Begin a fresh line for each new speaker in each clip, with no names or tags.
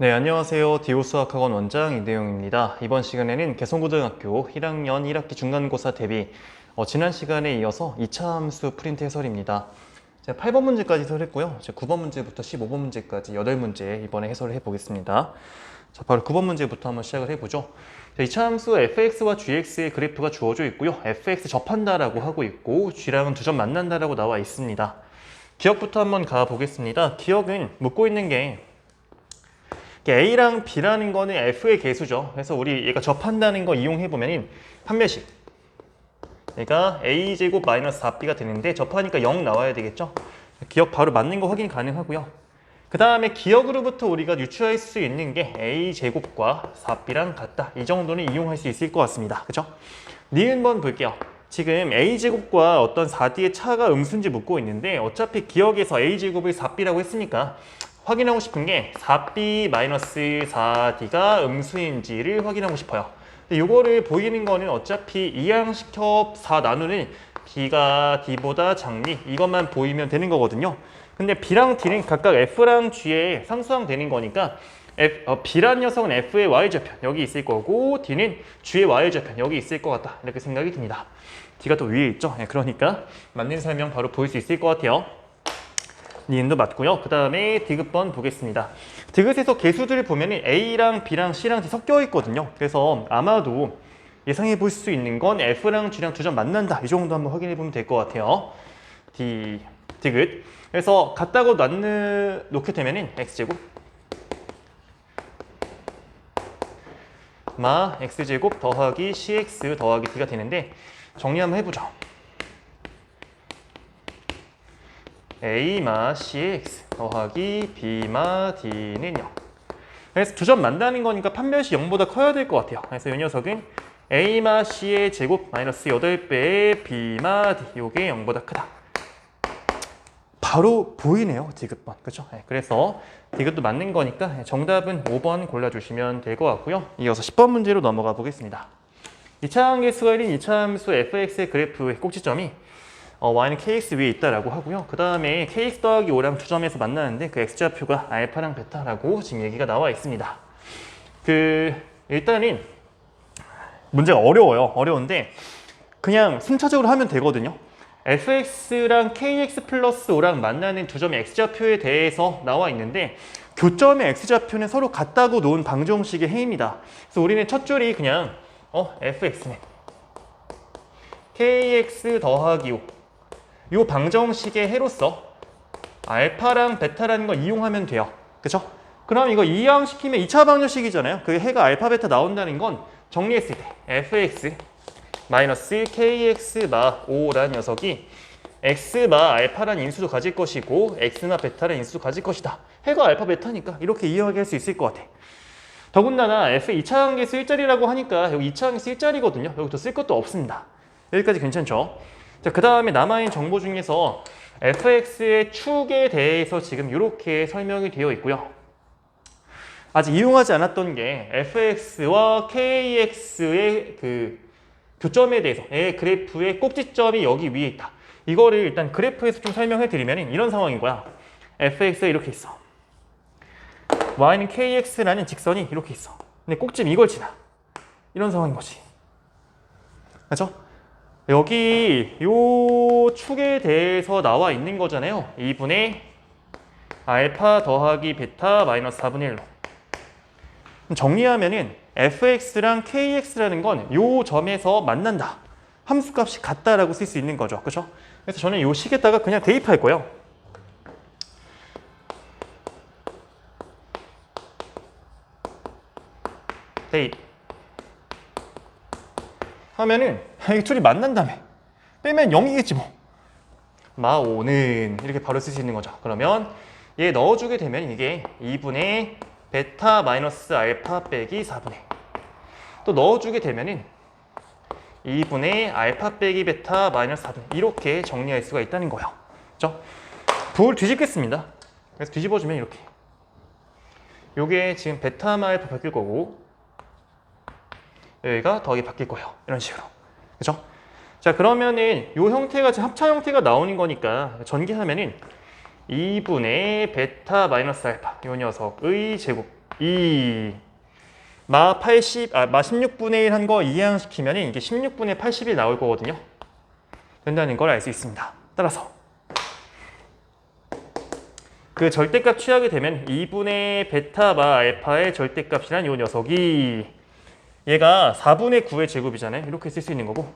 네, 안녕하세요. 디오수학학원 원장 이대용입니다. 이번 시간에는 개성고등학교 1학년 1학기 중간고사 대비 지난 시간에 이어서 2차 함수 프린트 해설입니다. 제가 8번 문제까지 해설했고요. 제가 9번 문제부터 15번 문제까지 8문제 이번에 해설을 해보겠습니다. 자, 바로 9번 문제부터 한번 시작을 해보죠. 자, 2차 함수 fx와 gx의 그래프가 주어져 있고요. fx 접한다라고 하고 있고 g랑은 두 점 만난다라고 나와 있습니다. 기억부터 한번 가보겠습니다. 기억은 묻고 있는 게 A랑 B라는 거는 F의 개수죠. 그래서 우리 얘가 접한다는 거 이용해보면 판매식 얘가 A제곱 마이너스 4B가 되는데 접하니까 0 나와야 되겠죠. 기억 바로 맞는 거 확인 가능하고요. 그 다음에 기억으로부터 우리가 유추할 수 있는 게 A제곱과 4B랑 같다. 이 정도는 이용할 수 있을 것 같습니다. 그죠? 니은 번 볼게요. 지금 A제곱과 어떤 4D의 차가 음수인지 묻고 있는데 어차피 기억에서 A제곱을 4B라고 했으니까 확인하고 싶은 게 4B-4D가 음수인지를 확인하고 싶어요. 근데 이거를 보이는 거는 어차피 2항식협 4 나누는 B가 D보다 작니 이것만 보이면 되는 거거든요. 근데 B랑 D는 각각 F랑 G에 상수항 되는 거니까 B란 녀석은 F의 Y절편 여기 있을 거고 D는 G의 Y절편 여기 있을 것 같다 이렇게 생각이 듭니다. D가 또 위에 있죠. 그러니까 맞는 설명 바로 보일 수 있을 것 같아요. 니은도 맞고요. 그 다음에 디귿번 보겠습니다. 디귿에서 개수들을 보면 A랑 B랑 C랑 D 섞여 있거든요. 그래서 아마도 예상해 볼 수 있는 건 F랑 G랑 두 점 만난다. 이 정도 한번 확인해 보면 될 것 같아요. 디귿. 그래서 같다고 놓게 되면 X제곱 마 X제곱 더하기 CX 더하기 D가 되는데 정리 한번 해보죠. A마 CX 더하기 B마 D는 0. 그래서 두 점 만나는 거니까 판별식 0보다 커야 될 것 같아요. 그래서 이 녀석은 A마 C의 제곱 마이너스 8배의 B마 D 요게 0보다 크다. 바로 보이네요. 디귿번. 그렇죠? 그래서 디귿도 맞는 거니까 정답은 5번 골라주시면 될 것 같고요. 이어서 10번 문제로 넘어가 보겠습니다. 2차 함수가 1인 2차 함수 fx의 그래프의 꼭지점이 y는 kx 위에 있다라고 하고요. 그 다음에 kx 더하기 5랑 두 점에서 만나는데 그 x좌표가 알파랑 베타라고 지금 얘기가 나와 있습니다. 일단은 문제가 어려워요. 어려운데 그냥 순차적으로 하면 되거든요. fx랑 kx 플러스 5랑 만나는 두 점의 x좌표에 대해서 나와 있는데 교점의 x좌표는 서로 같다고 놓은 방정식의 해입니다. 그래서 우리는 첫 줄이 그냥 fx는 kx 더하기 5 이 방정식의 해로서 알파랑 베타라는 걸 이용하면 돼요. 그쵸? 그럼 이거 이항시키면 2차 방정식이잖아요. 그 해가 알파 베타 나온다는 건 정리했을 때 fx 마이너스 kx 마 5라는 녀석이 x마 알파라는 인수도 가질 것이고 x나 베타라는 인수도 가질 것이다. 해가 알파 베타니까 이렇게 이해하게 할 수 있을 것 같아. 더군다나 f 2차 항계수 1자리라고 하니까 여기 2차 항계수 1자리거든요. 여기 더 쓸 것도 없습니다. 여기까지 괜찮죠? 자, 그 다음에 남아있는 정보 중에서 fx의 축에 대해서 지금 이렇게 설명이 되어 있고요. 아직 이용하지 않았던 게 fx와 kx의 그 교점에 대해서 그래프의 꼭지점이 여기 위에 있다. 이거를 일단 그래프에서 좀 설명해 드리면 이런 상황인 거야. fx가 이렇게 있어. y는 kx라는 직선이 이렇게 있어. 근데 꼭지점 이걸 지나. 이런 상황인 거지. 그렇죠? 여기 요 축에 대해서 나와 있는 거잖아요. 2분의 알파 더하기 베타 마이너스 4분의 1로. 정리하면은 fx랑 kx라는 건 요 점에서 만난다. 함수값이 같다라고 쓸 수 있는 거죠. 그렇죠? 그래서 저는 요 식에다가 그냥 대입할 거예요. 대입. 하면은 이 둘이 만난다며. 빼면 0이겠지 뭐. 마5는 이렇게 바로 쓸 수 있는 거죠. 그러면 얘 넣어주게 되면 이게 2분의 베타 마이너스 알파 빼기 4분의 또 넣어주게 되면은 2분의 알파 빼기 베타 마이너스 4분의 이렇게 정리할 수가 있다는 거예요. 그렇죠? 부호를 뒤집겠습니다. 그래서 뒤집어주면 이렇게 요게 지금 베타마 알파 바뀔 거고 여기가 더하기 바뀔 거예요. 이런 식으로. 그렇죠? 자, 그러면은 요 형태가 지금 합차 형태가 나오는 거니까 전개하면은 2분의 베타 마이너스 알파 요 녀석의 제곱 마 16분의 1 한 거 이항시키면 이게 16분의 80이 나올 거거든요. 된다는 걸 알 수 있습니다. 따라서 그 절대값 취하게 되면 2분의 베타 마 알파의 절대값이란 요 녀석이 얘가 4분의 9의 제곱이잖아요. 이렇게 쓸 수 있는 거고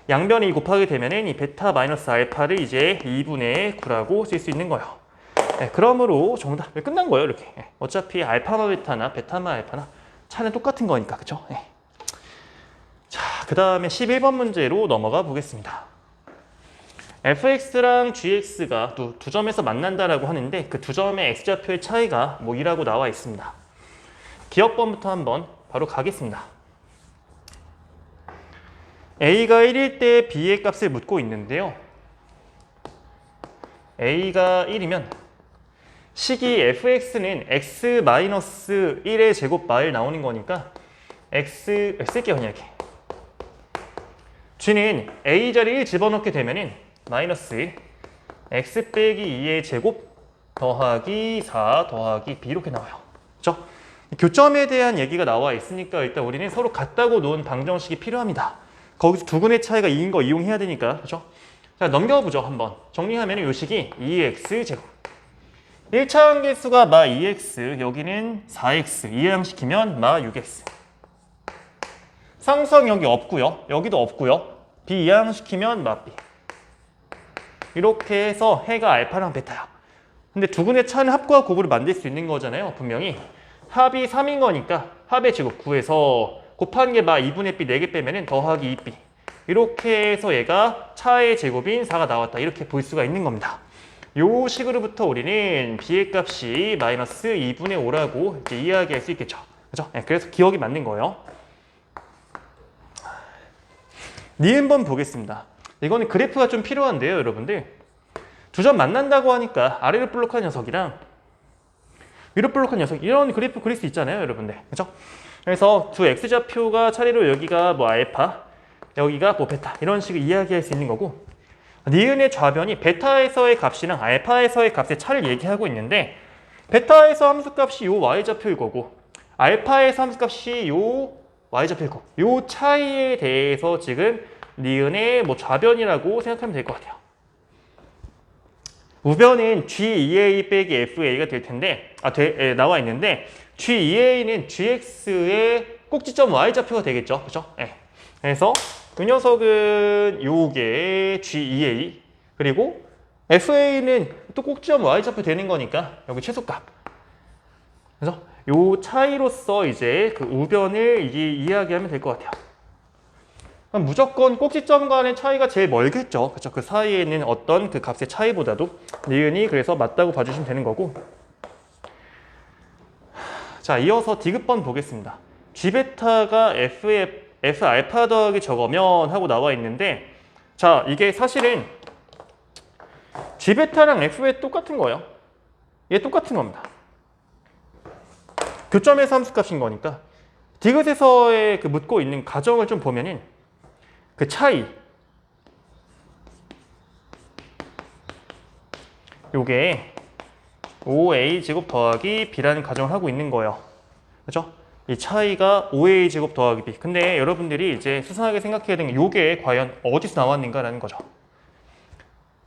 양변에 2 곱하게 되면 이 베타 마이너스 알파를 이제 2분의 9라고 쓸 수 있는 거예요. 네, 그러므로 정답 끝난 거예요. 이렇게. 네, 어차피 알파마 베타나 베타마 알파나 차는 똑같은 거니까. 그쵸? 네. 자, 그 다음에 11번 문제로 넘어가 보겠습니다. fx랑 gx가 두 점에서 만난다라고 하는데 그 두 점의 x좌표의 차이가 뭐 2라고 나와 있습니다. 기억번부터 한번 바로 가겠습니다. a가 1일 때 b의 값을 묻고 있는데요. a가 1이면 식이 fx는 x-1의 제곱 마일 나오는 거니까 쓸게요 그냥 이렇게. g는 a 자리에 1 집어넣게 되면은 마이너스 x 빼기 2의 제곱 더하기 4 더하기 b 이렇게 나와요. 그렇죠? 교점에 대한 얘기가 나와 있으니까 일단 우리는 서로 같다고 놓은 방정식이 필요합니다. 거기서 두 근의 차이가 2인 거 이용해야 되니까. 그렇죠? 자, 넘겨보죠. 한번. 정리하면 요 식이 2x 제곱. 1차 함계수가 마 2x, 여기는 4x. 이항시키면 마 6x. 상수항 여기 없고요. 여기도 없고요. b 이항시키면 마 b. 이렇게 해서 해가 알파랑 베타야. 근데 두 근의 차는 합과 곱으로 만들 수 있는 거잖아요. 분명히. 합이 3인 거니까 합의 제곱 9에서 곱한 게 마 2분의 b 4개 빼면 더하기 2b. 이렇게 해서 얘가 차의 제곱인 4가 나왔다. 이렇게 볼 수가 있는 겁니다. 요 식으로부터 우리는 b의 값이 마이너스 2분의 5라고 이제 이야기할 수 있겠죠. 그죠? 네, 그래서 기억이 맞는 거예요. 니은번 보겠습니다. 이거는 그래프가 좀 필요한데요, 여러분들. 두 점 만난다고 하니까 아래로 볼록한 녀석이랑 위로 볼록한 녀석 이런 그래프 그릴 수 있잖아요, 여러분들. 그죠? 그래서 두 x좌표가 차례로 여기가 뭐 알파, 여기가 뭐 베타 이런 식으로 이야기할 수 있는 거고 니은의 좌변이 베타에서의 값이랑 알파에서의 값의 차를 얘기하고 있는데 베타에서 함수값이 요 y좌표일 거고 알파에서 함수값이 요 y좌표일 거고 요 차이에 대해서 지금 니은의 뭐 좌변이라고 생각하면 될 것 같아요. 우변은 G2A 빼기 FA가 될 텐데 나와 있는데 G2A는 GX의 꼭지점 Y좌표가 되겠죠. 그죠? 네. 그래서 그 녀석은 요게 G2A 그리고 FA는 또 꼭지점 Y좌표 되는 거니까 여기 최소값. 그래서 요 차이로서 이제 그 우변을 이야기하면 될 것 같아요. 무조건 꼭지점 간의 차이가 제일 멀겠죠. 그렇죠? 그 사이에는 어떤 그 값의 차이보다도 니은이 그래서 맞다고 봐주시면 되는 거고. 자, 이어서 디귿번 보겠습니다. G베타가 F 알파 더하기 저거면 하고 나와 있는데 자, 이게 사실은 G베타랑 F에 똑같은 거예요. 얘 똑같은 겁니다. 교점에서 함수값인 거니까 디귿에서의 그 묻고 있는 가정을 좀 보면은 그 차이 요게 5a 제곱 더하기 b라는 가정을 하고 있는 거예요. 그렇죠? 이 차이가 5a 제곱 더하기 b. 근데 여러분들이 이제 수상하게 생각해야 되는 게 요게 과연 어디서 나왔는가라는 거죠.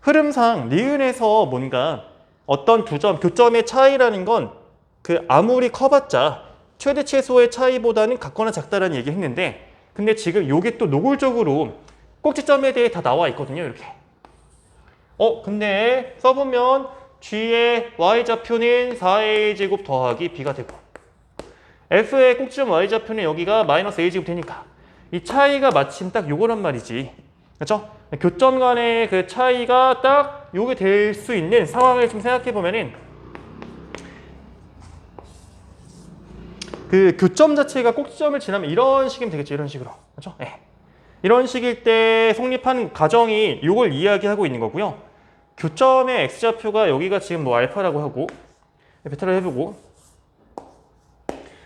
흐름상 니은에서 뭔가 어떤 두 점, 교점의 차이라는 건 그 아무리 커봤자 최대 최소의 차이보다는 같거나 작다라는 얘기 했는데 근데 지금 요게 또 노골적으로 꼭지점에 대해 다 나와 있거든요. 이렇게. 근데 써보면 G의 Y좌표는 4A 제곱 더하기 B가 되고 F의 꼭지점 Y좌표는 여기가 마이너스 A 제곱 되니까 이 차이가 마침 딱 요거란 말이지. 그렇죠? 교점 간의 그 차이가 딱 요게 될 수 있는 상황을 좀 생각해 보면은 그 교점 자체가 꼭지점을 지나면 이런 식이면 되겠죠. 이런 식으로. 그렇죠? 네. 이런 식일 때 성립하는 가정이 이걸 이야기하고 있는 거고요. 교점의 x좌표가 여기가 지금 뭐 알파라고 하고 베타를 해보고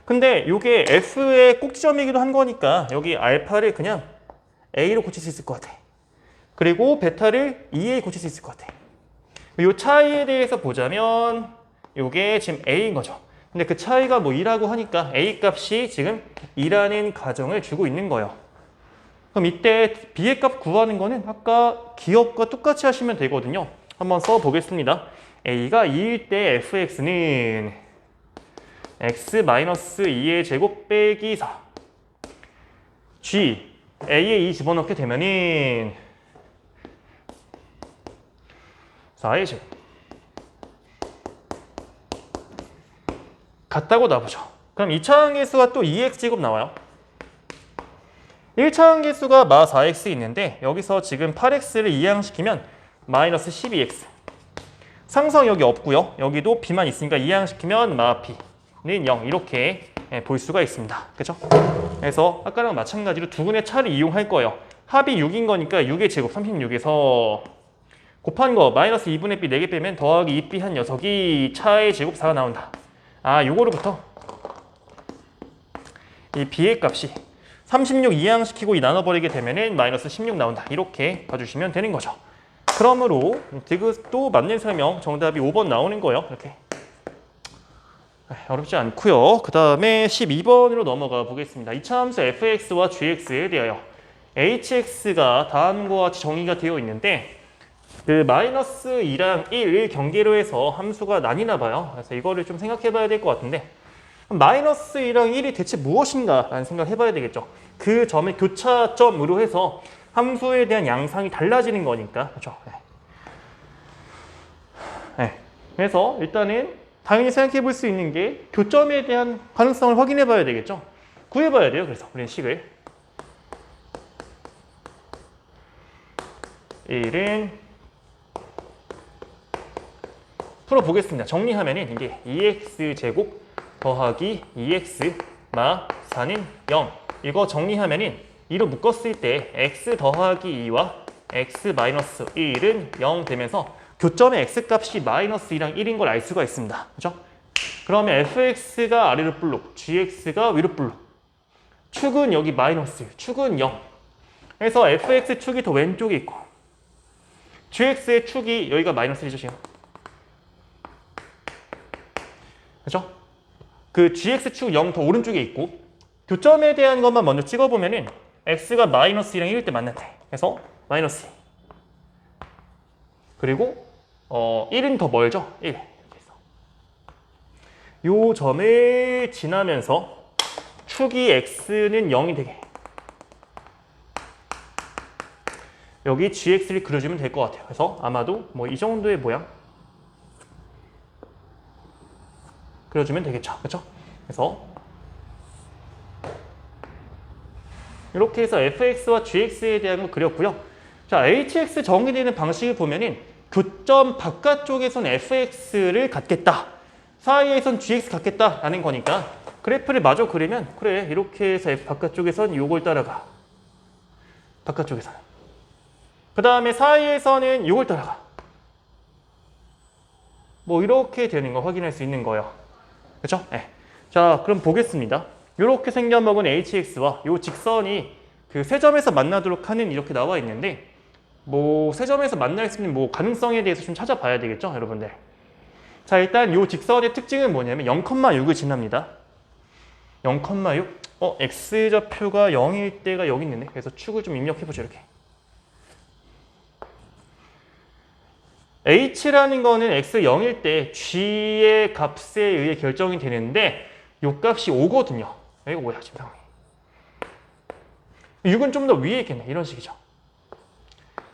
근데 이게 f의 꼭지점이기도 한 거니까 여기 알파를 그냥 a로 고칠 수 있을 것 같아. 그리고 베타를 2a 고칠 수 있을 것 같아. 이 차이에 대해서 보자면 이게 지금 a인 거죠. 근데 그 차이가 뭐 2라고 하니까 A 값이 지금 2라는 가정을 주고 있는 거예요. 그럼 이때 B의 값 구하는 거는 아까 기억과 똑같이 하시면 되거든요. 한번 써보겠습니다. A가 2일 때 fx는 x-2의 제곱 빼기 4 G, A에 2 집어넣게 되면은 4의 제곱 같다고 나오죠. 그럼 2차항 계수가 또 2x제곱 나와요. 1차항 계수가 마 4x 있는데 여기서 지금 8x를 이항시키면 마이너스 12x. 상성 여기 없고요. 여기도 b만 있으니까 이항시키면 마 b는 0 이렇게 볼 수가 있습니다. 그렇죠? 그래서 아까랑 마찬가지로 두 분의 차를 이용할 거예요. 합이 6인 거니까 6의 제곱 36에서 곱한 거 마이너스 2분의 b 4개 빼면 더하기 2b 한 녀석이 차의 제곱 4가 나온다. 요거로부터 이 b의 값이 36 이항시키고 나눠버리게 되면은 마이너스 16 나온다. 이렇게 봐주시면 되는 거죠. 그러므로 또 맞는 설명 정답이 5번 나오는 거예요. 이렇게 어렵지 않고요. 그 다음에 12번으로 넘어가 보겠습니다. 이차 함수 fx와 gx에 대하여 hx가 다음과 같이 정의가 되어 있는데 그 마이너스 2랑 1을 경계로 해서 함수가 나뉘나 봐요. 그래서 이거를 좀 생각해 봐야 될 것 같은데 마이너스 2랑 1이 대체 무엇인가 라는 생각을 해봐야 되겠죠. 그 점의 교차점으로 해서 함수에 대한 양상이 달라지는 거니까. 그렇죠? 네. 그래서 일단은 당연히 생각해 볼 수 있는 게 교점에 대한 가능성을 확인해 봐야 되겠죠. 구해 봐야 돼요. 그래서 우리는 식을 1은 풀어보겠습니다. 정리하면은 이게 2x제곱 더하기 2x 마 4는 0 이거 정리하면은 2로 묶었을 때 x 더하기 2와 x 마이너스 1은 0 되면서 교점의 x값이 마이너스 2랑 1인 걸 알 수가 있습니다. 그렇죠? 그러면 fx가 아래로 볼록, gx가 위로 볼록. 축은 여기 마이너스 1, 축은 0. 그래서 fx 축이 더 왼쪽에 있고 gx의 축이 여기가 마이너스 1이죠, 지금. 그렇죠? 그 gx축 0 더 오른쪽에 있고 교점에 대한 것만 먼저 찍어보면은 x가 마이너스 1이랑 1일 때 만난대. 그래서 마이너스 2. 그리고 1은 더 멀죠? 1. 이렇게 해서 요 점을 지나면서 축이 x는 0이 되게 여기 gx를 그려주면 될 것 같아요. 그래서 아마도 뭐 이 정도의 모양 그려주면 되겠죠. 그렇죠? 그래서 이렇게 해서 fx와 gx에 대한 거 그렸고요. 자, hx 정의되는 방식을 보면은 교점 바깥쪽에선 fx를 갖겠다. 사이에선 gx 갖겠다라는 거니까 그래프를 마저 그리면 그래 이렇게 해서 f 바깥쪽에선 요걸 따라가. 바깥쪽에서는. 그 다음에 사이에서는 요걸 따라가. 뭐 이렇게 되는 거 확인할 수 있는 거예요. 그렇죠? 네. 자, 그럼 보겠습니다. 이렇게 생겨먹은 hx와 이 직선이 그 세 점에서 만나도록 하는 이렇게 나와 있는데 뭐 세 점에서 만날 수 있는 뭐 가능성에 대해서 좀 찾아봐야 되겠죠, 여러분들. 자, 일단 이 직선의 특징은 뭐냐면 0,6을 지납니다. 0,6. x좌표가 0일 때가 여기 있는데 그래서 축을 좀 입력해보죠, 이렇게. h라는 거는 x 0일 때 g의 값에 의해 결정이 되는데 이 값이 5거든요. 이거 뭐야 지금 상황이. 6은 좀 더 위에 있겠네. 이런 식이죠.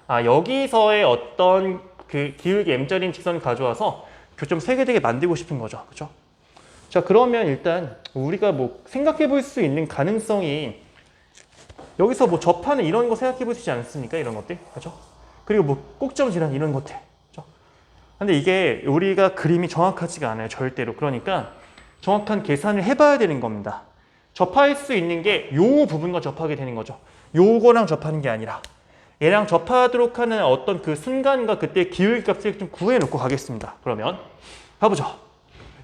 여기서의 어떤 그 기울기 m자리인 직선을 가져와서 교점 세개되게 만들고 싶은 거죠. 그렇죠? 자, 그러면 일단 우리가 뭐 생각해 볼 수 있는 가능성이 여기서 뭐 접하는 이런 거 생각해 볼 수 있지 않습니까? 이런 것들. 그렇죠? 그리고 뭐 꼭점 질환 이런 것들. 근데 이게 우리가 그림이 정확하지가 않아요. 절대로. 그러니까 정확한 계산을 해봐야 되는 겁니다. 접할 수 있는 게 요 부분과 접하게 되는 거죠. 요거랑 접하는 게 아니라 얘랑 접하도록 하는 어떤 그 순간과 그때 기울기 값을 좀 구해놓고 가겠습니다. 그러면 봐보죠.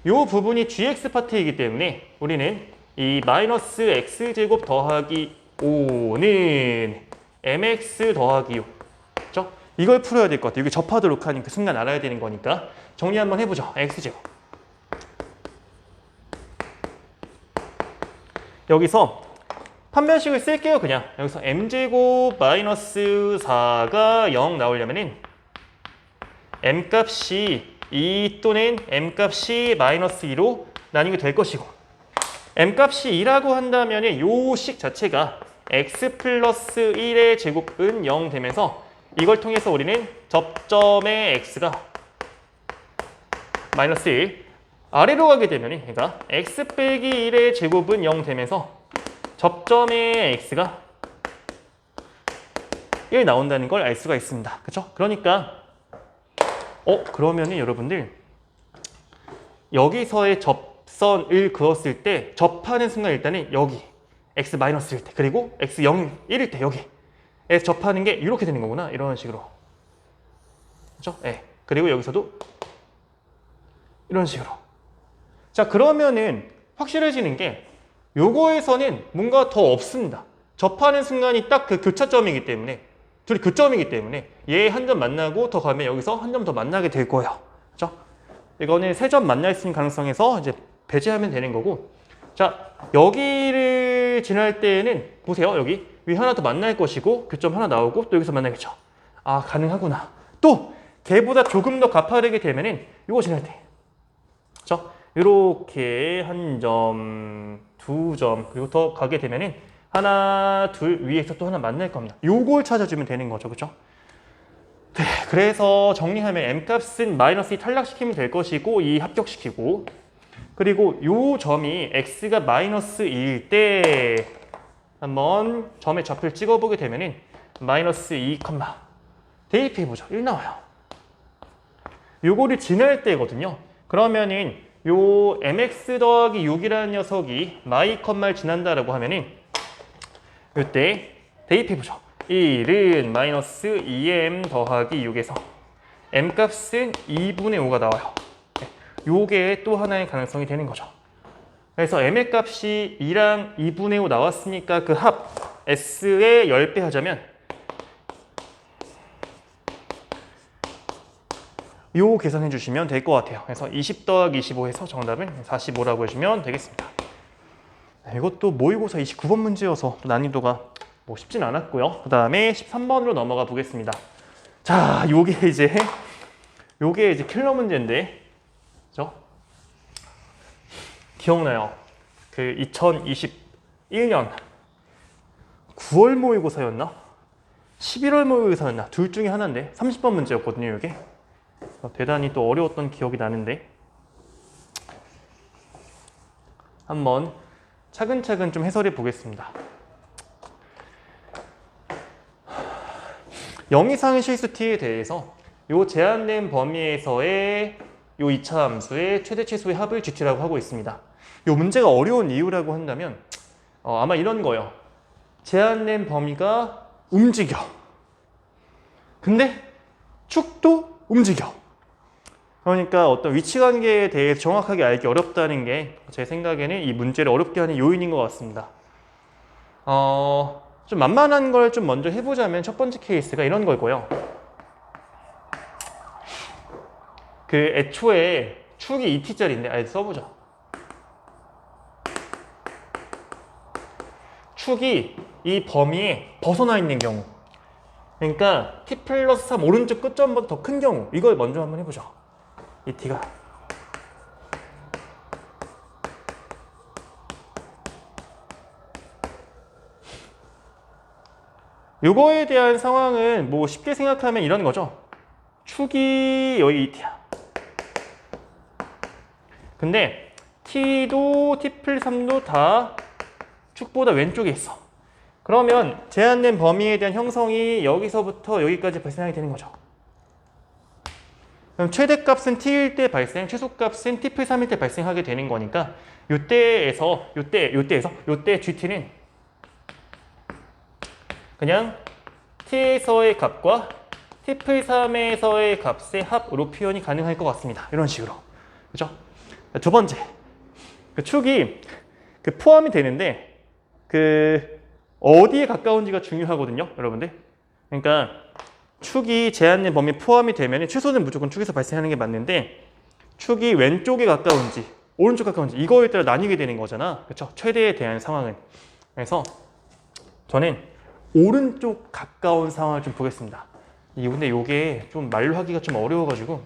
요 부분이 gx 파트이기 때문에 우리는 이 마이너스 x제곱 더하기 5는 mx 더하기 6. 그렇죠? 이걸 풀어야 될 것 같아요. 이게 접하도록 하는 그 순간 알아야 되는 거니까 정리 한번 해보죠. x제곱 여기서 판별식을 쓸게요. 그냥 여기서 m제곱 마이너스 4가 0 나오려면은 m값이 2 또는 m값이 마이너스 2로 나뉘게 될 것이고, m값이 2라고 한다면 요 식 자체가 x 플러스 1의 제곱은 0 되면서 이걸 통해서 우리는 접점의 x가 마이너스 1, 아래로 가게 되면 그러니까 x 빼기 1의 제곱은 0 되면서 접점의 x가 1 나온다는 걸 알 수가 있습니다. 그렇죠? 그러니까 그러면은 여러분들 여기서의 접선을 그었을 때 접하는 순간 일단은 여기 x 마이너스 1일 때, 그리고 x 0, 1일 때 여기에 접하는 게 이렇게 되는 거구나. 이런 식으로. 그렇죠? 네. 그리고 여기서도 이런 식으로. 자, 그러면은 확실해지는 게 요거에서는 뭔가 더 없습니다. 접하는 순간이 딱 그 교차점이기 때문에, 둘이 교점이기 때문에 얘 한 점 만나고 더 가면 여기서 한 점 더 만나게 될 거예요. 그렇죠? 이거는 세 점 만날 수 있는 가능성에서 이제 배제하면 되는 거고, 자, 여기를 지날 때는 보세요. 여기 위 하나 더 만날 것이고 교점 하나 나오고 또 여기서 만나겠죠. 아, 가능하구나. 또 걔보다 조금 더 가파르게 되면은 이거 지날 때, 그렇죠? 이렇게 한 점, 두 점, 그리고 더 가게 되면은 하나, 둘 위에서 또 하나 만날 겁니다. 요걸 찾아주면 되는 거죠, 그렇죠? 네, 그래서 정리하면 m값은 마이너스 2 탈락시키면 될 것이고 2 합격시키고, 그리고 요 점이 x가 마이너스 2일 때 한번 점의 좌표를 찍어보게 되면은 마이너스 2, 대입해보죠. 1 나와요. 요거를 지날 때거든요. 그러면은 요 mx 더하기 6이라는 녀석이 마이 컴마를 지난다라고 하면은 요때 대입해보죠. 1은 마이너스 2m 더하기 6에서 m값은 2분의 5가 나와요. 요게 또 하나의 가능성이 되는 거죠. 그래서 m의 값이 2랑 2분의 5 나왔으니까 그 합 s의 10배 하자면 요 계산해 주시면 될 것 같아요. 그래서 20 더하기 25 해서 정답은 45라고 해주면 되겠습니다. 이것도 모의고사 29번 문제여서 난이도가 뭐 쉽진 않았고요. 그 다음에 13번으로 넘어가 보겠습니다. 자, 요게 이제 킬러 문제인데, 그죠? 기억나요? 그 2021년 9월 모의고사였나? 11월 모의고사였나? 둘 중에 하나인데 30번 문제였거든요, 이게. 대단히 또 어려웠던 기억이 나는데 한번 차근차근 좀 해설해 보겠습니다. 0 이상의 실수 t에 대해서 요 제한된 범위에서의 요 2차 함수의 최대 최소의 합을 gt라고 하고 있습니다. 요 문제가 어려운 이유라고 한다면 아마 이런 거예요. 제한된 범위가 움직여. 근데 축도 움직여. 그러니까 어떤 위치관계에 대해 정확하게 알기 어렵다는 게 제 생각에는 이 문제를 어렵게 하는 요인인 것 같습니다. 좀 만만한 걸 좀 먼저 해보자면 첫 번째 케이스가 이런 거고요. 그 애초에 축이 2t짜리인데 아예 써보자. 축이 이 범위에 벗어나 있는 경우, 그러니까 t 플러스 3 오른쪽 끝점보다 더 큰 경우, 이걸 먼저 한번 해보죠. 이 t가 요거에 대한 상황은 뭐 쉽게 생각하면 이런 거죠. 축이 여기 2t야. 근데 t도 t 플러스 3도 다 축보다 왼쪽에 있어. 그러면 제한된 범위에 대한 형성이 여기서부터 여기까지 발생하게 되는 거죠. 그럼 최대값은 t일 때 발생, 최소값은 t 플러스 3일 때 발생하게 되는 거니까 요때에서 gt는 그냥 t에서의 값과 t 플러스 3에서의 값의 합으로 표현이 가능할 것 같습니다. 이런 식으로. 그죠? 두 번째, 그 축이 포함이 되는데 어디에 가까운지가 중요하거든요, 여러분들. 그러니까 축이 제한된 범위에 포함이 되면 최소는 무조건 축에서 발생하는 게 맞는데 축이 왼쪽에 가까운지 오른쪽 가까운지 이거에 따라 나뉘게 되는 거잖아. 그렇죠? 최대에 대한 상황은. 그래서 저는 오른쪽 가까운 상황을 좀 보겠습니다. 근데 이게 좀 말로 하기가 좀 어려워가지고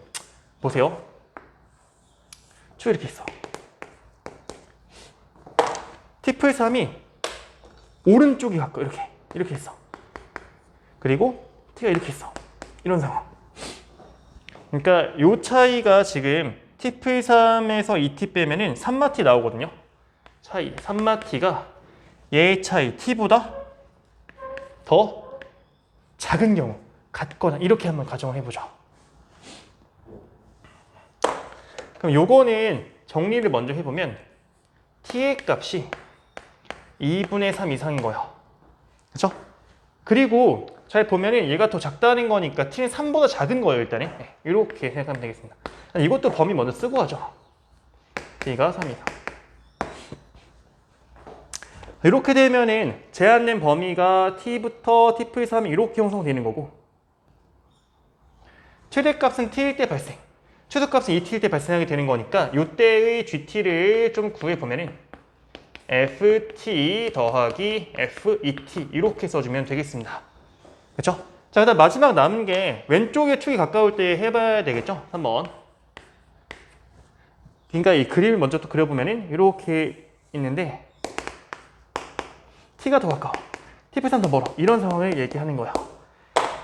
보세요. 쭉 이렇게 있어. T+3이 오른쪽이 가까워. 이렇게 있어. 그리고 T가 이렇게 있어. 이런 상황. 그러니까 이 차이가 지금 T+3에서 2T 빼면은 3마T 나오거든요. 차이 3마T가 얘의 차이 T보다 더 작은 경우 같거나 이렇게 한번 가정을 해보죠. 그럼 요거는 정리를 먼저 해보면 T의 값이 2분의 3 이상인 거예요. 그렇죠? 그리고 잘 보면은 얘가 더 작다는 거니까 T는 3보다 작은 거예요. 일단은 이렇게 생각하면 되겠습니다. 이것도 범위 먼저 쓰고 하죠. T가 3 이상. 이렇게 되면은 제한된 범위가 T부터 T+3이 이렇게 형성되는 거고, 최대값은 T일 때 발생, 최소값은 2T일 때 발생하게 되는 거니까 이때의 GT를 좀 구해보면은 FT 더하기 FET 이렇게 써주면 되겠습니다. 그렇죠? 자, 그다음 마지막 남은 게 왼쪽에 축이 가까울 때 해봐야 되겠죠? 한번. 그러니까 이 그림을 먼저 또 그려보면은 이렇게 있는데 T가 더 가까워, T+3 더 멀어, 이런 상황을 얘기하는 거야.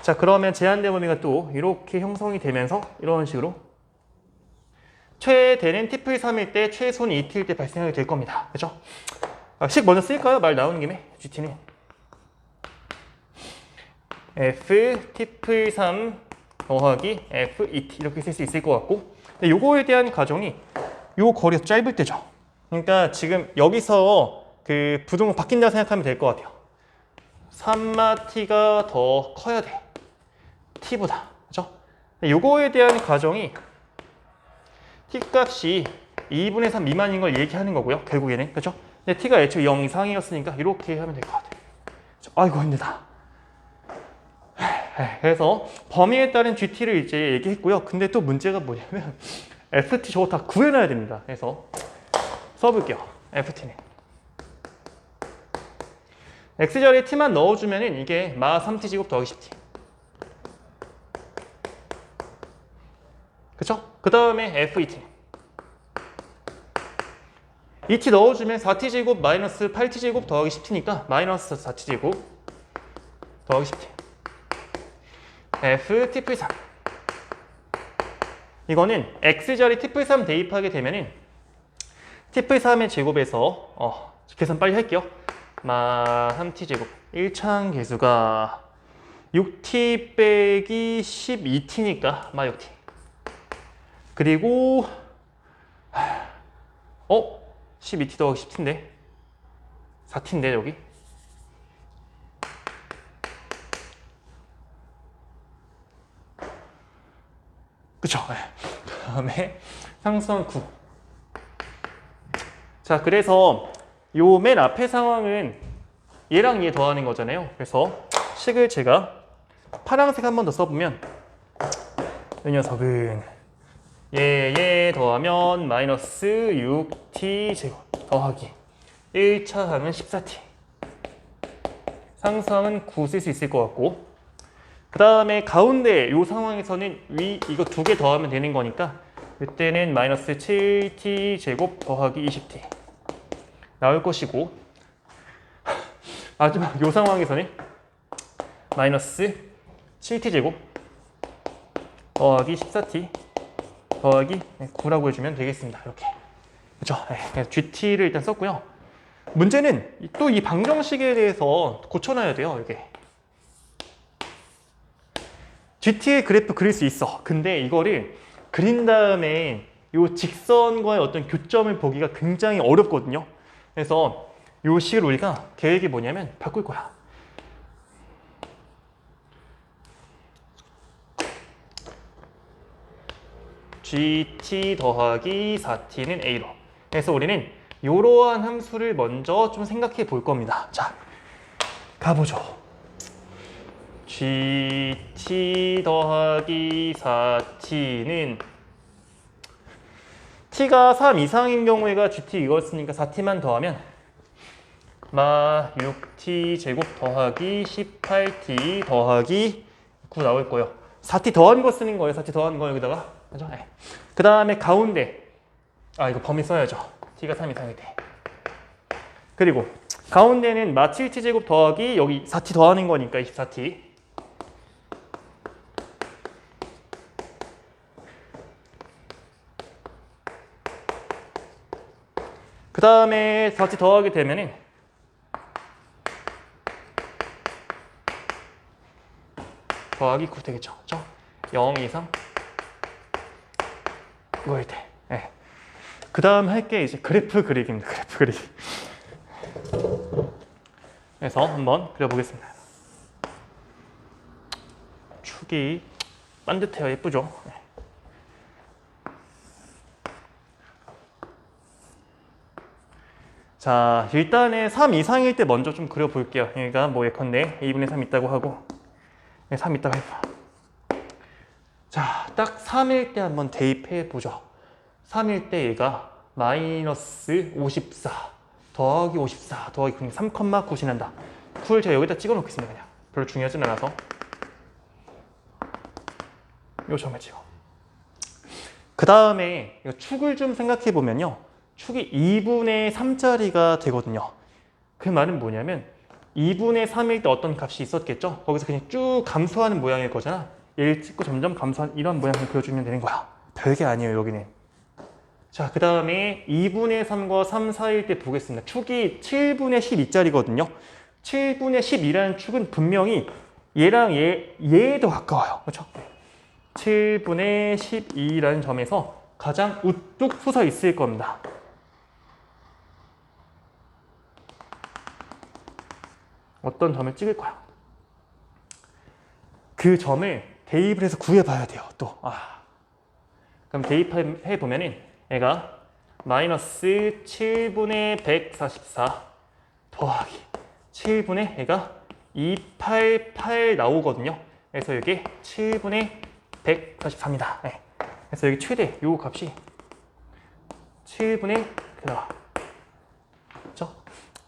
자, 그러면 제한된 범위가 또 이렇게 형성이 되면서 이런 식으로 최대는 T+3일 때 최소는 2T일 때 발생하게 될 겁니다. 그렇죠? 식 먼저 쓸까요? 말 나오는 김에. GT는 F T+3 더하기 FET 이렇게 쓸 수 있을 것 같고, 근데 요거에 대한 가정이 요 거리가 짧을 때죠. 그러니까 지금 여기서 그 부등호 바뀐다 생각하면 될 것 같아요. 3마T가 더 커야 돼, T보다. 그렇죠? 요거에 대한 가정이 T 값이 2분의 3 미만인 걸 얘기하는 거고요. 결국에는. 그렇죠? 근데 T가 애초에 0 이상이었으니까 이렇게 하면 될 것 같아요. 아이고 힘들다. 그래서 범위에 따른 GT를 이제 얘기했고요. 근데 또 문제가 뭐냐면 FT 저거 다 구해놔야 됩니다. 그래서 써볼게요. FT는 X자리에 T만 넣어주면은 이게 마 3T 제곱 더하기 10T. 그쵸? 그 다음에 FET. 2T 넣어주면 4T 제곱 마이너스 8T 제곱 더하기 10T니까 마이너스 4T 제곱 더하기 10T. FT+3. 이거는 X자리 T+3 대입하게 되면은 T+3의 제곱에서 계산 빨리 할게요. 마 3T 제곱 1차항 계수가 6T 빼기 12T니까 마 6T. 그리고 12T 더하기 10T인데 4T인데 여기 그쵸? 그 다음에 상수항 9. 자, 그래서 요 맨 앞에 상황은 얘랑 얘 더하는 거잖아요. 그래서 식을 제가 파란색 한 번 더 써보면 이 녀석은 얘 더하면 마이너스 6T 제곱 더하기 1차 항은 14T, 상수항은 9 쓸 수 있을 것 같고, 그 다음에 가운데 이 상황에서는 이거 두 개 더하면 되는 거니까 이때는 마이너스 7T 제곱 더하기 20T 나올 것이고, 마지막 이 상황에서는 마이너스 7T 제곱 더하기 14T 더하기 9라고 해주면 되겠습니다. 이렇게. 그렇죠? 그래서 GT를 일단 썼고요. 문제는 또 이 방정식에 대해서 고쳐놔야 돼요. 이렇게. GT의 그래프 그릴 수 있어. 근데 이거를 그린 다음에 이 직선과의 어떤 교점을 보기가 굉장히 어렵거든요. 그래서 이 식을 우리가 계획이 뭐냐면 바꿀 거야. GT 더하기 4T는 A로. 그래서 우리는 이러한 함수를 먼저 좀 생각해 볼 겁니다. 자, 가보죠. GT 더하기 4T는 t가 3 이상인 경우에가 gt 이거였으니까 4t만 더하면 마 6t 제곱 더하기 18t 더하기 9 나올 거예요. 4t 더한 거 쓰는 거예요. 4t 더한 거 여기다가. 그죠? 네. 그 다음에 가운데 이거 범위 써야죠. t가 3 이상일 때. 그리고 가운데는 마 7t 제곱 더하기 여기 4t 더하는 거니까 24t. 그 다음에 4t 더하게 되면은 더하기 9 되겠죠. 그렇죠? 0 이상 이거일 때. 네. 그 다음 할 게 이제 그래프 그리기입니다. 그래프 그리기. 그래서 한번 그려보겠습니다. 축이 반듯해요. 예쁘죠? 네. 자, 일단은 3 이상일 때 먼저 좀 그려볼게요. 얘가 뭐 예컨대 2분의 3 있다고 하고 3 있다고 해봐. 자, 딱 3일 때 한번 대입해 보죠. 3일 때 얘가 마이너스 54 더하기 54 더하기 9, 3,9 지난다. 9를 제가 여기다 찍어 놓겠습니다. 그냥 별로 중요하진 않아서 요 점을 찍어. 그 다음에 축을 좀 생각해 보면요, 축이 2분의 3짜리가 되거든요. 그 말은 뭐냐면 2분의 3일 때 어떤 값이 있었겠죠? 거기서 그냥 쭉 감소하는 모양일 거잖아. 얘를 찍고 점점 감소하는 이런 모양을 그려주면 되는 거야. 별게 아니에요, 여기는. 자, 그 다음에 2분의 3과 3 사이일 때 보겠습니다. 축이 7분의 12짜리거든요. 7분의 12라는 축은 분명히 얘랑 얘에 더 가까워요. 그렇죠? 7분의 12라는 점에서 가장 우뚝 솟아 있을 겁니다. 어떤 점을 찍을 거야. 그 점을 대입을 해서 구해봐야 돼요. 또 그럼 대입해 보면은 얘가 마이너스 7분의 144 더하기 7분의 얘가 288 나오거든요. 그래서 이게 7분의 144입니다. 네. 그래서 여기 최대 요 값이 7분의 그렇죠?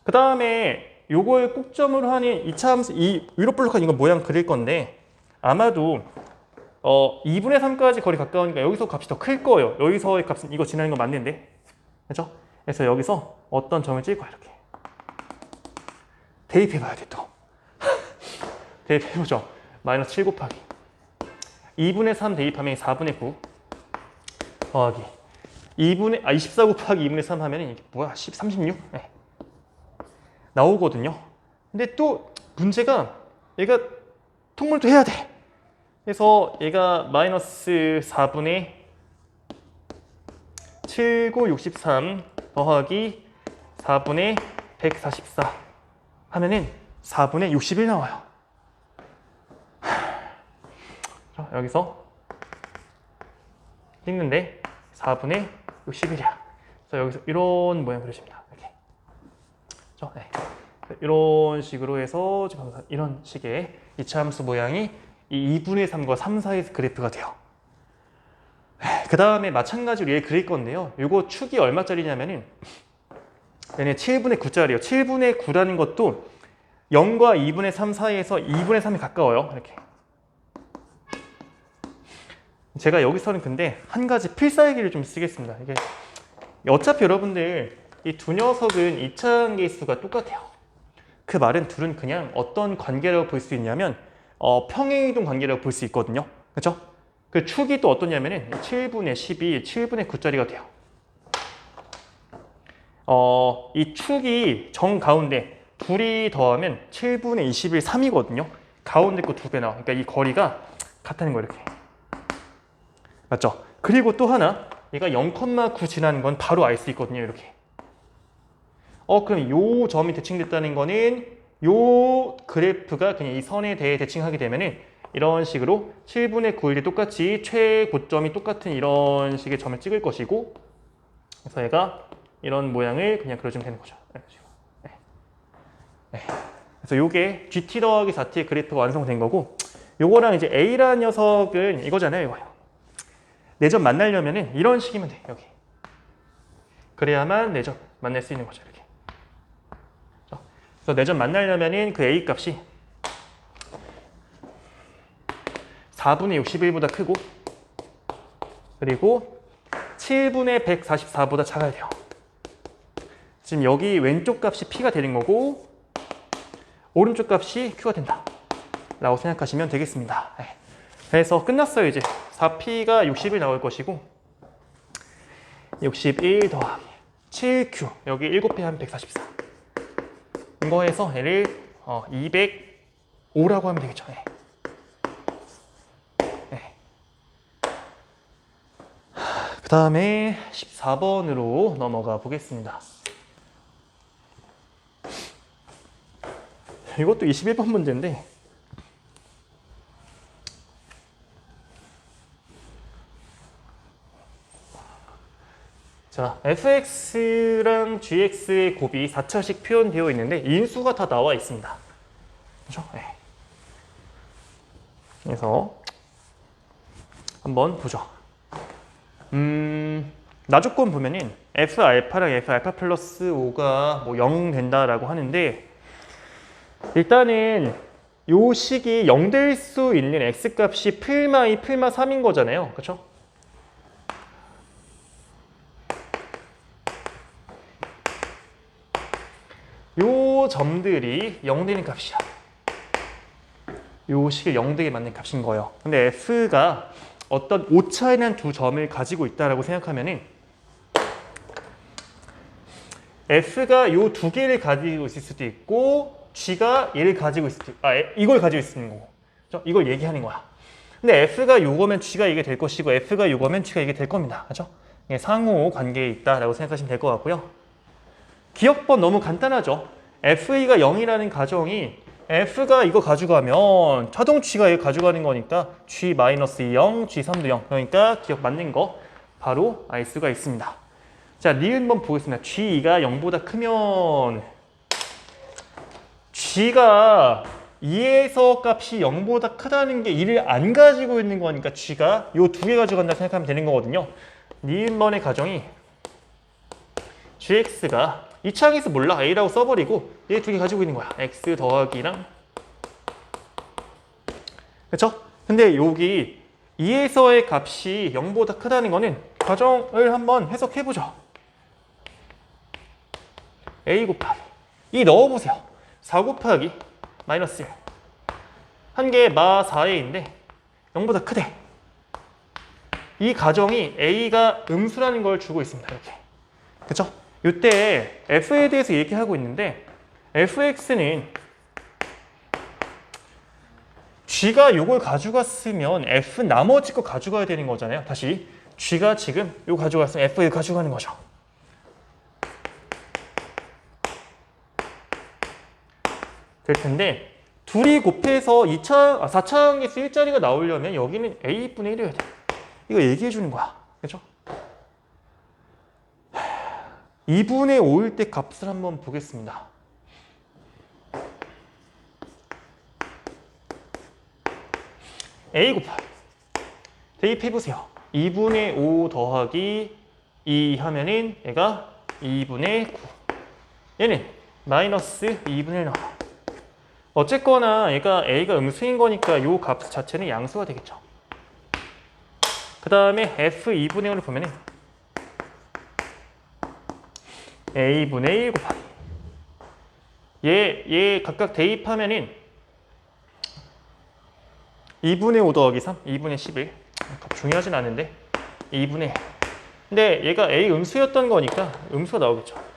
그 다음에 요걸 꼭점으로 하는 2차 함수, 이 위로 볼록한 이거 모양 그릴 건데 아마도 2분의 3까지 거리 가까우니까 여기서 값이 더 클 거예요. 여기서의 값은 이거 지나는 거 맞는데, 그렇죠? 그래서 여기서 어떤 점을 찍을 거야. 이렇게 대입해봐야 돼 또. 대입해보죠. 마이너스 7 곱하기 2분의 3 대입하면 4분의 9 더하기 24 곱하기 2분의 3 하면 이게 뭐야? 36? 네. 나오거든요. 근데 또 문제가 얘가 통분도 해야 돼. 그래서 얘가 마이너스 4분의 7963 더하기 4분의 144 하면은 4분의 61 나와요. 자, 여기서 찍는데 4분의 61이야. 그래서 여기서 이런 모양 그려집니다. 이렇게. 그렇죠? 네. 이런 식으로 해서 이런 식의 이차함수 모양이 이 2분의 3과 3 사이의 그래프가 돼요. 그 다음에 마찬가지로 얘 그릴 건데요. 이거 축이 얼마짜리냐면은 얘네 7분의 9짜리예요. 7분의 9라는 것도 0과 2분의 3 사이에서 2분의 3이 가까워요. 이렇게. 제가 여기서는 근데 한 가지 필살기를 좀 쓰겠습니다. 이게 어차피 여러분들 이 두 녀석은 이차관계수가 똑같아요. 그 말은 둘은 그냥 어떤 관계라고 볼 수 있냐면 평행이동 관계라고 볼 수 있거든요. 그렇죠? 그 축이 또 어떠냐면은 7분의 12, 7분의 9짜리가 돼요. 이 축이 정 가운데 둘이 더하면 7분의 21, 3이거든요. 가운데 거 2배 나와. 그러니까 이 거리가 같다는 거예요, 이렇게. 맞죠? 그리고 또 하나, 얘가 0,9 지나는 건 바로 알 수 있거든요, 이렇게. 그럼 요 점이 대칭됐다는 거는 요 그래프가 그냥 이 선에 대해 대칭하게 되면은 이런 식으로 7분의 9일 때 똑같이 최고점이 똑같은 이런 식의 점을 찍을 것이고, 그래서 얘가 이런 모양을 그냥 그려주면 되는 거죠. 네. 네. 그래서 요게 GT 더하기 4T의 그래프가 완성된 거고, 요거랑 이제 A라는 녀석은 이거잖아요, 이거요. 네 점 만나려면은 이런 식이면 돼, 여기. 그래야만 내점 만날 수 있는 거죠. 이렇게. 그래서 내점 만나려면은 그 A 값이 4분의 61보다 크고 그리고 7분의 144보다 작아야 돼요. 지금 여기 왼쪽 값이 P가 되는 거고 오른쪽 값이 Q가 된다 라고 생각하시면 되겠습니다. 네. 그래서 끝났어요. 이제 4P가 60이 나올 것이고 61 더하기 7Q 여기 7배 하면 144 이거 해서 얘를 205라고 하면 되겠죠. 네. 네. 그 다음에 14번으로 넘어가 보겠습니다. 이것도 21번 문제인데 자, fx랑 gx의 곱이 4차식 표현되어 있는데 인수가 다 나와 있습니다. 그렇죠? 네. 그래서 한번 보죠. 나조건 보면은 f알파랑 f알파 플러스 5가 뭐 0 된다라고 하는데 일단은 요 식이 0 될 수 있는 x값이 풀마 2, 풀마 3인 거잖아요. 그렇죠? 요 점들이 0 되는 값이야. 요 식이 0 되게 맞는 값인 거예요. 근데 f가 어떤 오차에 대한 두 점을 가지고 있다라고 생각하면은 f가 요 두 개를 가지고 있을 수도 있고 g가 얘를 가지고 있을 수도 이걸 가지고 있는 거고. 그렇죠? 이걸 얘기하는 거야. 근데 f가 요거면 g가 이게 될 것이고 f가 요거면 g가 이게 될 겁니다. 그렇죠? 상호 관계에 있다라고 생각하시면 될 것 같고요. 기억법 너무 간단하죠. FA가 0이라는 가정이 F가 이거 가져가면 자동 G가 이거 가져가는 거니까 G-0, G3도 0 그러니까 기억 맞는 거 바로 알 수가 있습니다. 자, 니은 번 보겠습니다. G2가 0보다 크면 G가 2에서 값이 0보다 크다는 게 2를 안 가지고 있는 거니까 G가 요 두 개 가져간다 생각하면 되는 거거든요. 니은 번의 가정이 GX가 이 창에서 몰라 A라고 써버리고 얘 두 개 가지고 있는 거야. X 더하기랑 그쵸? 근데 여기 2에서의 값이 0보다 크다는 거는 가정을 한번 해석해보죠. A 곱하기 이 넣어보세요. 4 곱하기 마이너스 1 한 개 마 4a인데 0보다 크대. 이 가정이 A가 음수라는 걸 주고 있습니다. 이렇게 그쵸? 이때 f에 대해서 얘기하고 있는데 fx는 g가 요걸 가져갔으면 f 나머지 거 가져가야 되는 거잖아요. 다시 g가 지금 요 가져갔으면 f 이거 가져가는 거죠. 될 텐데 둘이 곱해서 4차항에서 일자리가 나오려면 여기는 a분의 1이어야 돼. 이거 얘기해 주는 거야. 그렇죠? 2분의 5일 때 값을 한번 보겠습니다. A 곱하기 대입해보세요. 2분의 5 더하기 2 하면은 얘가 2분의 9 얘는 마이너스 2분의 1 나와. 어쨌거나 얘가 A가 음수인 거니까 이 값 자체는 양수가 되겠죠. 그 다음에 F 2분의 1을 보면은 A분의 1 곱하기 얘 각각 대입하면은 2분의 5 더하기 3, 2분의 11 중요하진 않은데 2분의 1 근데 얘가 A 음수였던 거니까 음수가 나오겠죠.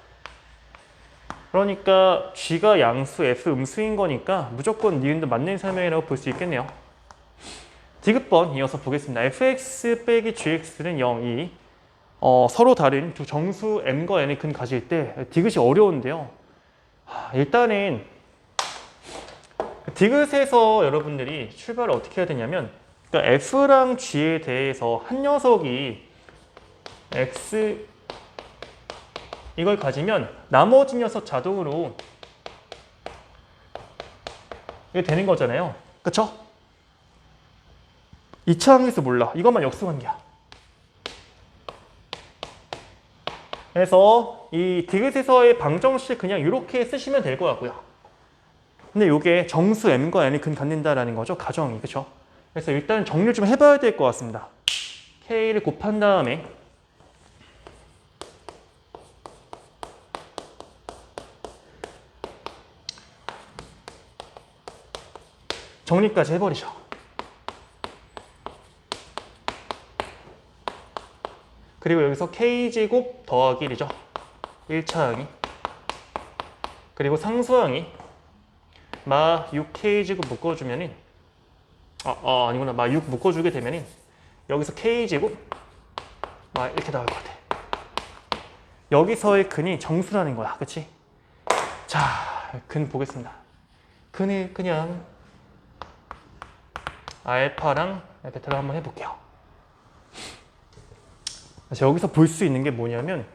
그러니까 G가 양수, F 음수인 거니까 무조건 니은도 맞는 설명이라고 볼 수 있겠네요. 디귿번 이어서 보겠습니다. fx 빼기 gx는 0, 2 서로 다른 두 정수 m과 n의 근 가질 때 디귿이 어려운데요. 일단은 디귿에서 여러분들이 출발을 어떻게 해야 되냐면 그러니까 f랑 g에 대해서 한 녀석이 x 이걸 가지면 나머지 녀석 자동으로 이게 되는 거잖아요. 그쵸? 이 차항에서 몰라. 이것만 역수관계야. 그래서 이 디귿에서의 방정식 그냥 이렇게 쓰시면 될 것 같고요. 근데 이게 정수 m과 n이 근 갖는다라는 거죠. 가정이. 그렇죠? 그래서 일단 정리를 좀 해봐야 될 것 같습니다. k를 곱한 다음에 정리까지 해버리죠. 그리고 여기서 k제곱 더하기 1이죠. 1차항이. 그리고 상수항이 마 6k제곱 묶어주면은 아니구나. 마 6 묶어주게 되면은 여기서 k제곱 마 이렇게 나올 것 같아. 여기서의 근이 정수라는 거야. 그치? 자, 근 보겠습니다. 근을 그냥 알파랑 베타를 한번 해볼게요. 여기서 볼 수 있는 게 뭐냐면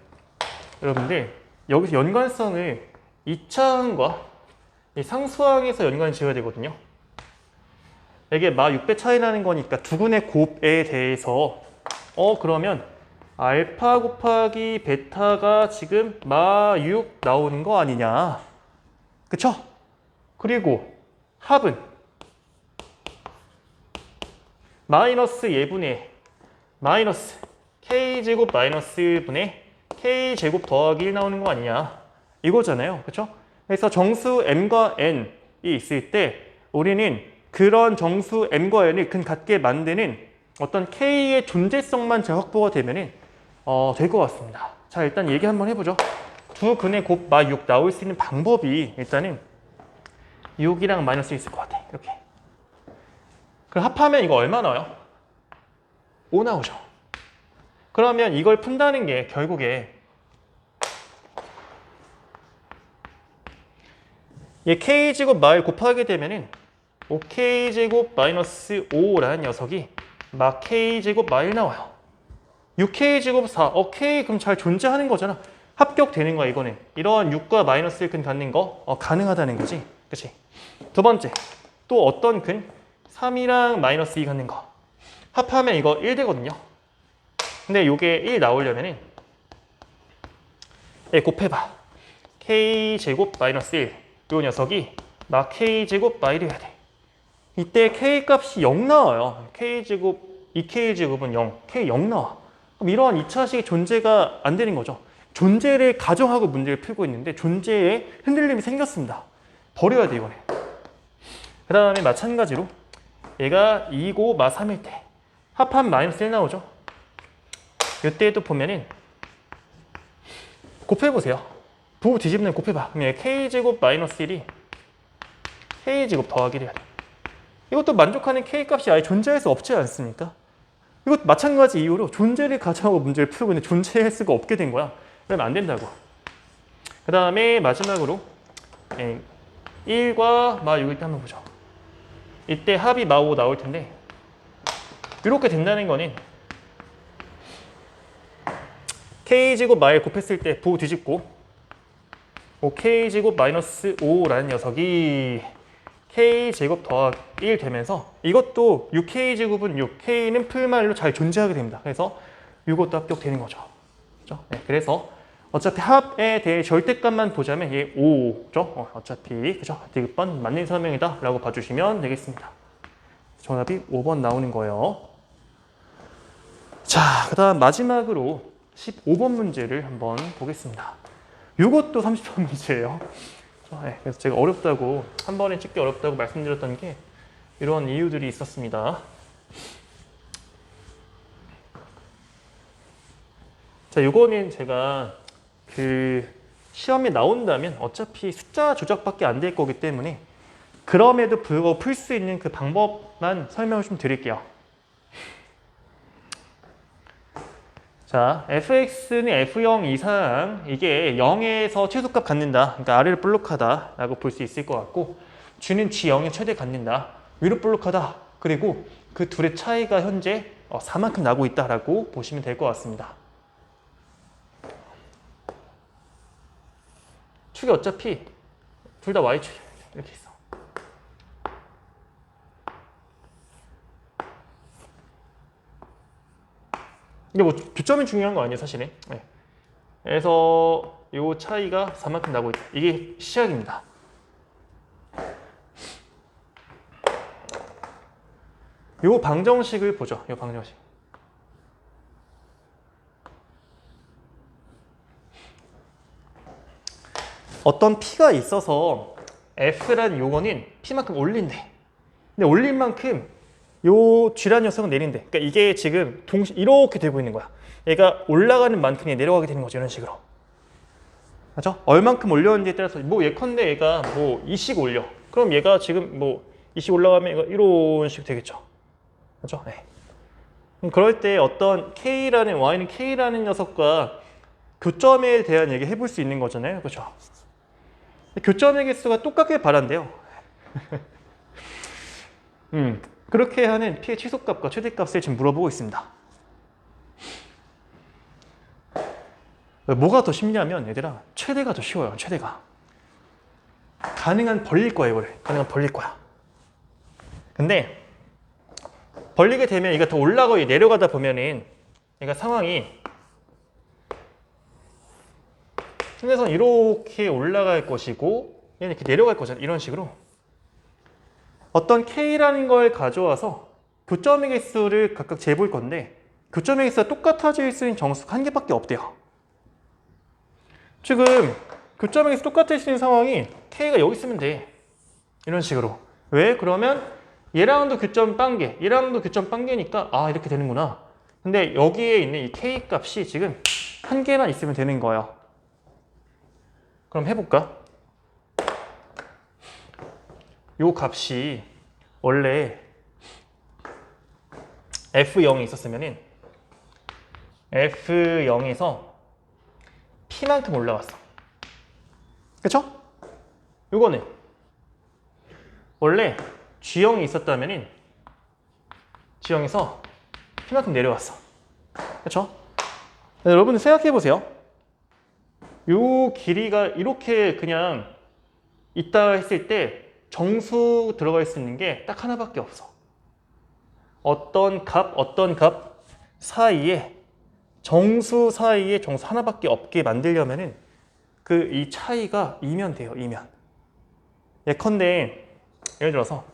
여러분들 여기서 연관성을 2차항과 이 상수항에서 연관을 지어야 되거든요. 이게 마 6배 차이 나는 거니까 두근의 곱에 대해서 그러면 알파 곱하기 베타가 지금 마 6 나오는 거 아니냐. 그쵸? 그리고 합은 마이너스 예분의 마이너스 k제곱 마이너스 분의 k제곱 더하기 1 나오는 거 아니냐. 이거잖아요. 그쵸? 그래서 정수 m과 n이 있을 때 우리는 그런 정수 m과 n을 근 같게 만드는 어떤 k의 존재성만 잘 확보가 되면은 될 것 같습니다. 자, 일단 얘기 한번 해보죠. 두 근의 곱 마 6 나올 수 있는 방법이 일단은 6이랑 마이너스 있을 것 같아. 이렇게. 그럼 합하면 이거 얼마 나와요? 5 나오죠. 그러면 이걸 푼다는 게 결국에 얘 k제곱 마를 곱하게 되면은 5k제곱 마이너스 5라는 녀석이 막 k제곱 마일 나와요. 6k제곱 4. k 그럼 잘 존재하는 거잖아. 합격되는 거야 이거는. 이런 6과 마이너스를 근 갖는 거 가능하다는 거지. 그치? 두 번째. 또 어떤 근? 3이랑 마이너스 2 갖는 거. 합하면 이거 1 되거든요. 근데 이게 1 나오려면은 곱해봐. k제곱 마이너스 1. 이 녀석이 막 k제곱 마일이어야 돼. 이때 k 값이 0 나와요. k제곱, 2k제곱은 0, k 0 나와. 그럼 이러한 2차식이 존재가 안 되는 거죠. 존재를 가정하고 문제를 풀고 있는데 존재에 흔들림이 생겼습니다. 버려야 돼 이거는. 그 다음에 마찬가지로 얘가 2고 마 3일 때 합하면 마이너스 1 나오죠. 이때도 보면은 곱해보세요. 부 뒤집는 곱해봐. 그럼 k제곱 마이너스 1이 k제곱 더하기 1이야 돼. 이것도 만족하는 k값이 아예 존재할 수 없지 않습니까? 이것 마찬가지 이유로 존재를 가정하고 문제를 풀고 있는데 존재할 수가 없게 된 거야. 그러면 안 된다고. 그 다음에 마지막으로 1과 마 6일 때 한번 보죠. 이때 합이 마 5 나올 텐데 이렇게 된다는 거는 k제곱 마에 곱했을 때 부 뒤집고 5k제곱 마이너스 5라는 녀석이 k제곱 더하기 1 되면서 이것도 6k제곱은 6, k는 풀말로 잘 존재하게 됩니다. 그래서 이것도 합격되는 거죠. 그렇죠? 네, 그래서 어차피 합에 대해 절대값만 보자면 얘 5죠. 어차피 그죠? 디귿번 맞는 설명이다 라고 봐주시면 되겠습니다. 정답이 5번 나오는 거예요. 자, 그 다음 마지막으로 15번 문제를 한번 보겠습니다. 이것도 30번 문제예요. 네, 그래서 제가 어렵다고 한 번에 찍기 어렵다고 말씀드렸던 게 이런 이유들이 있었습니다. 자, 이거는 제가 그 시험에 나온다면 어차피 숫자 조작밖에 안 될 거기 때문에 그럼에도 불구하고 풀 수 있는 그 방법만 설명을 좀 드릴게요. 자, fx는 f0 이상 이게 0에서 최소값 갖는다. 그러니까 아래를 볼록하다 라고 볼 수 있을 것 같고 g는 g0의 최대 갖는다. 위로 볼록하다. 그리고 그 둘의 차이가 현재 4만큼 나고 있다라고 보시면 될 것 같습니다. 축이 어차피 둘 다 y축이야. 이렇게 있어. 이게 뭐 교점이 중요한 거 아니에요, 사실은. 네. 그래서 요 차이가 4만큼 나고 있다. 이게 시작입니다. 요 방정식을 보죠. 요 방정식. 어떤 P가 있어서 F라는 요거는 P만큼 올린대. 근데 올린 만큼 요 G라는 녀석은 내린대. 그러니까 이게 지금 이렇게 되고 있는 거야. 얘가 올라가는 만큼이 내려가게 되는 거죠. 이런 식으로. 맞죠? 얼만큼 올렸는지에 따라서 뭐 예컨대 얘가 뭐 2씩 올려. 그럼 얘가 지금 뭐 2씩 올라가면 얘가 이런 식 되겠죠. 맞죠? 네. 그럴 때 어떤 K라는 Y는 K라는 녀석과 교점에 대한 얘기 해볼 수 있는 거잖아요. 그렇죠? 교점의 개수가 똑같게 바란대요. 그렇게 하는 P의 최소값과 최대값을 지금 물어보고 있습니다. 뭐가 더 쉽냐면 얘들아 최대가 더 쉬워요. 최대가 가능한 벌릴 거야. 이거를 가능한 벌릴 거야. 근데 벌리게 되면 얘가 더 올라가고 내려가다 보면은 얘가 상황이 순에서는 이렇게 올라갈 것이고 얘는 이렇게 내려갈 거잖아. 이런 식으로 어떤 K라는 걸 가져와서 교점의 개수를 각각 재볼 건데 교점의 개수가 똑같아질 수 있는 정수가 한 개밖에 없대요. 지금 교점의 개수 똑같을 수 있는 상황이 K가 여기 있으면 돼. 이런 식으로. 왜? 그러면 얘랑도 교점 빵개, 얘랑도 교점 빵개니까 아 이렇게 되는구나. 근데 여기에 있는 이 K 값이 지금 한 개만 있으면 되는 거예요. 그럼 해볼까? 요 값이 원래 F0이 있었으면은 F0에서 P만큼 올라갔어. 그쵸? 요거는 원래 G형이 있었다면은 G형에서 P만큼 내려왔어. 그쵸? 여러분들 생각해 보세요. 요 길이가 이렇게 그냥 있다 했을 때 정수 들어갈 수 있는 게 딱 하나밖에 없어. 어떤 값 사이에 정수 사이에 정수 하나밖에 없게 만들려면은 그 이 차이가 2면 돼요. 2면. 예컨대 예를 들어서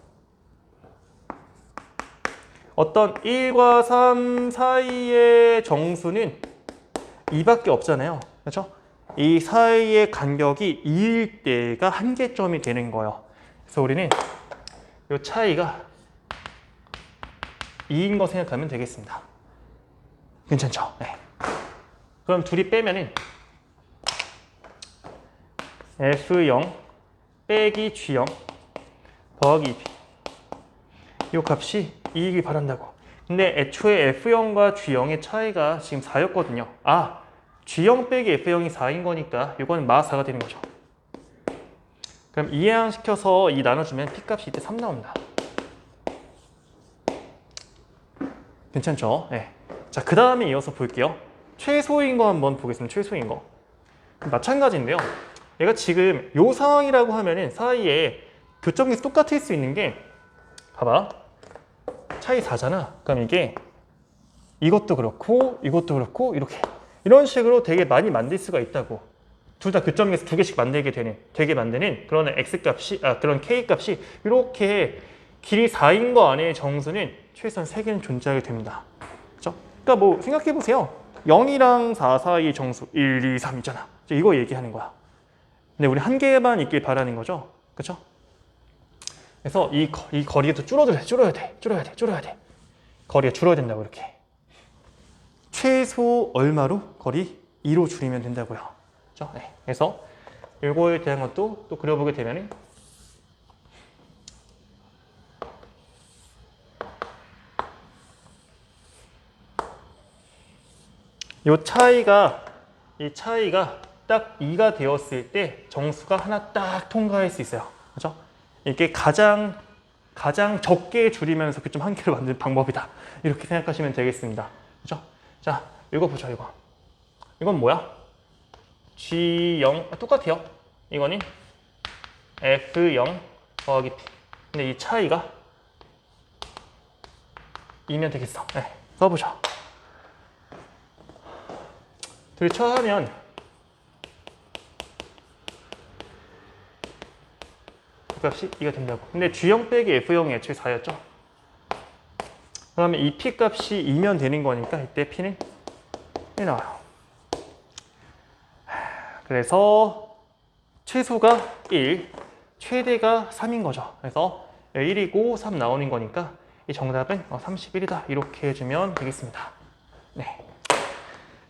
어떤 1과 3 사이의 정수는 2밖에 없잖아요. 그렇죠? 이 사이의 간격이 2일 때가 한계점이 되는 거예요. 그래서 우리는 이 차이가 2인 거 생각하면 되겠습니다. 괜찮죠? 네. 그럼 둘이 빼면은 F0 빼기 G0 더하기 2P 이 값이 2이길 바란다고. 근데 애초에 F0과 G0의 차이가 지금 4였거든요. 아, G0 빼기 F0이 4인 거니까 이거는 마 4가 되는 거죠. 그럼 이항시켜서 2 나눠주면 P값이 이때 3 나온다. 괜찮죠? 네. 자, 그 다음에 이어서 볼게요. 최소인 거 한번 보겠습니다. 최소인 거. 마찬가지인데요. 얘가 지금 요 상황이라고 하면은 사이에 교점계수 똑같을 수 있는 게 봐봐. 차이 4잖아. 그럼 이게 이것도 그렇고 이것도 그렇고 이렇게 이런 식으로 되게 많이 만들 수가 있다고. 둘 다 교점계수 2개씩 되게 만드는 그런 X값이 그런 K값이 이렇게 길이 4인 거 안에 정수는 최소한 3개는 존재하게 됩니다. 그렇죠? 그러니까 뭐 생각해 보세요. 0이랑 4 사이의 정수 1, 2, 3 있잖아. 이거 얘기하는 거야. 근데 우리 한 개만 있길 바라는 거죠. 그렇죠? 그래서 이 거리가 더 줄어야 돼. 거리가 줄어야 된다고 이렇게. 최소 얼마로? 거리 2로 줄이면 된다고요. 그렇죠? 네. 그래서 이거에 대한 것도 또 그려보게 되면은 이 차이가 딱 2가 되었을 때 정수가 하나 딱 통과할 수 있어요. 그렇죠? 이게 가장 적게 줄이면서 좀 한계를 만드는 방법이다. 이렇게 생각하시면 되겠습니다. 그렇죠? 자, 이거 보죠. 이건 뭐야? G0 똑같아요. 이거는 F0 더하기 P. 근데 이 차이가 2면 되겠어. 네, 써보죠. 둘이 처하면 그 값이 2가 된다고. 근데 G형 빼기 F형이 애초에 4였죠. 그러면 이 P 값이 2면 되는 거니까 이때 P는 1 나와요. 그래서 최소가 1, 최대가 3인 거죠. 그래서 1이고 3 나오는 거니까 이 정답은 31이다. 이렇게 해주면 되겠습니다. 네.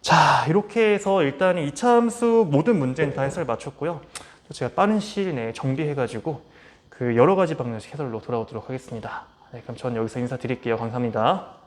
자, 이렇게 해서 일단 2차 함수 모든 문제는 다 해설 마쳤고요. 또 제가 빠른 시일 내에 정비해가지고 그 여러 가지 방정식 해설로 돌아오도록 하겠습니다. 네, 그럼 전 여기서 인사드릴게요. 감사합니다.